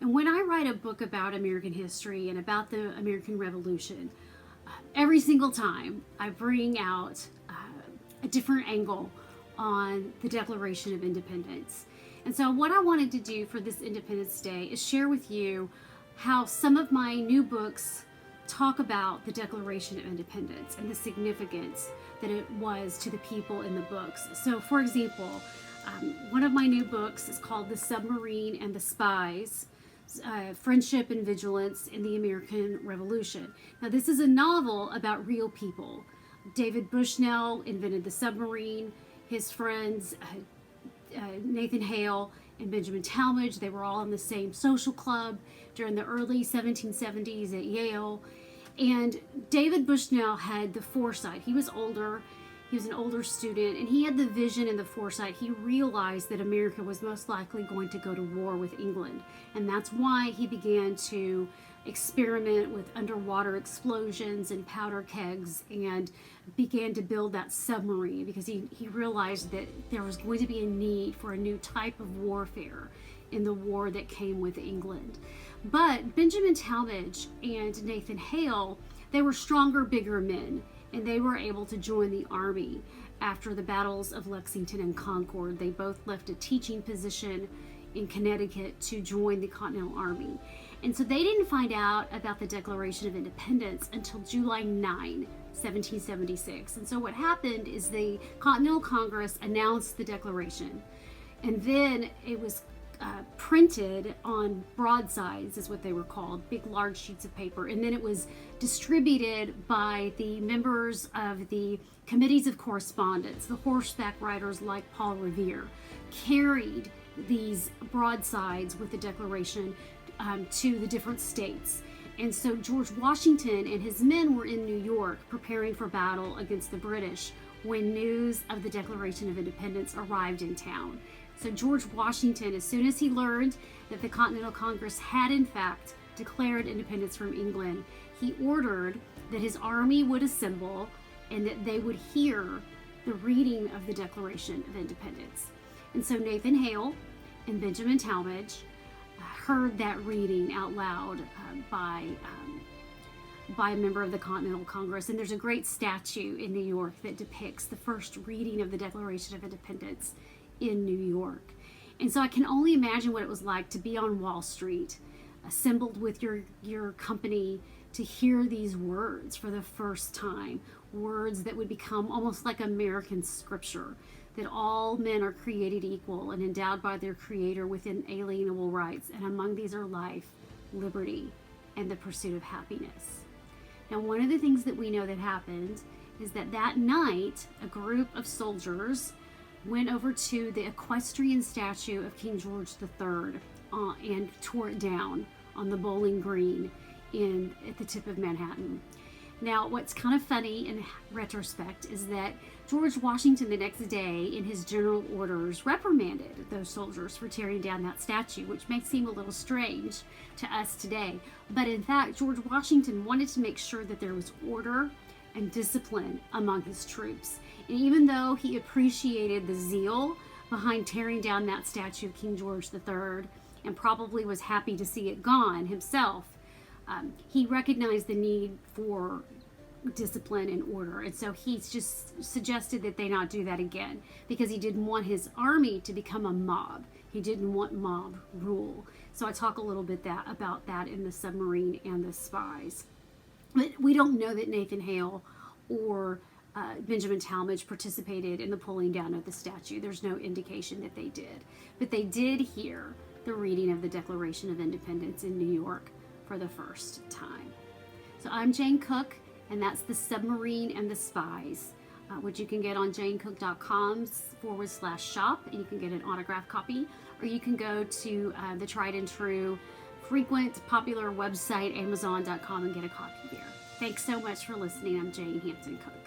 And when I write a book about American history and about the American Revolution, every single time I bring out a different angle on the Declaration of Independence. And so what I wanted to do for this Independence Day is share with you how some of my new books talk about the Declaration of Independence and the significance that it was to the people in the books. So, for example, one of my new books is called The Submarine and the Spies, Friendship and Vigilance in the American Revolution. Now, this is a novel about real people. David Bushnell invented the submarine. His friends, Nathan Hale and Benjamin Talmadge, they were all in the same social club during the early 1770s at Yale. And David Bushnell had the foresight. He was older. He was an older student, and he had the vision and the foresight. He realized that America was most likely going to go to war with England. And that's why he began to experiment with underwater explosions and powder kegs and began to build that submarine, because he realized that there was going to be a need for a new type of warfare in the war that came with England. But Benjamin Talmadge and Nathan Hale, they were stronger, bigger men, and they were able to join the army after the battles of Lexington and Concord. They both left a teaching position in Connecticut to join the Continental Army. And so they didn't find out about the Declaration of Independence until July 9, 1776. And so what happened is the Continental Congress announced the Declaration, and then it was printed on broadsides, is what they were called, big large sheets of paper, and then it was distributed by the members of the committees of correspondence. The horseback riders like Paul Revere carried these broadsides with the Declaration to the different states. And so George Washington and his men were in New York preparing for battle against the British when news of the Declaration of Independence arrived in town. So George Washington, as soon as he learned that the Continental Congress had in fact declared independence from England, he ordered that his army would assemble and that they would hear the reading of the Declaration of Independence. And so Nathan Hale and Benjamin Talmadge heard that reading out loud by a member of the Continental Congress. And there's a great statue in New York that depicts the first reading of the Declaration of Independence in New York. And so I can only imagine what it was like to be on Wall Street, assembled with your company, to hear these words for the first time, words that would become almost like American scripture, that all men are created equal and endowed by their Creator with inalienable rights, and among these are life, liberty, and the pursuit of happiness. Now, one of the things that we know that happened is that night, a group of soldiers went over to the equestrian statue of King George III and tore it down on the Bowling Green at the tip of Manhattan. Now, what's kind of funny in retrospect is that George Washington the next day in his general orders reprimanded those soldiers for tearing down that statue, which may seem a little strange to us today. But in fact, George Washington wanted to make sure that there was order and discipline among his troops. And even though he appreciated the zeal behind tearing down that statue of King George III and probably was happy to see it gone himself, he recognized the need for discipline and order. And so he just suggested that they not do that again, because he didn't want his army to become a mob. He didn't want mob rule. So I talk a little bit about that in The Submarine and the Spies. But we don't know that Nathan Hale or Benjamin Talmadge participated in the pulling down of the statue. There's no indication that they did. But they did hear the reading of the Declaration of Independence in New York for the first time. So I'm Jane Cook, and that's The Submarine and the Spies, which you can get on janecooktcom/shop, and you can get an autographed copy, or you can go to the tried and true, frequent, popular website, amazon.com, and get a copy there. Thanks so much for listening. I'm Jane Hampton Cook.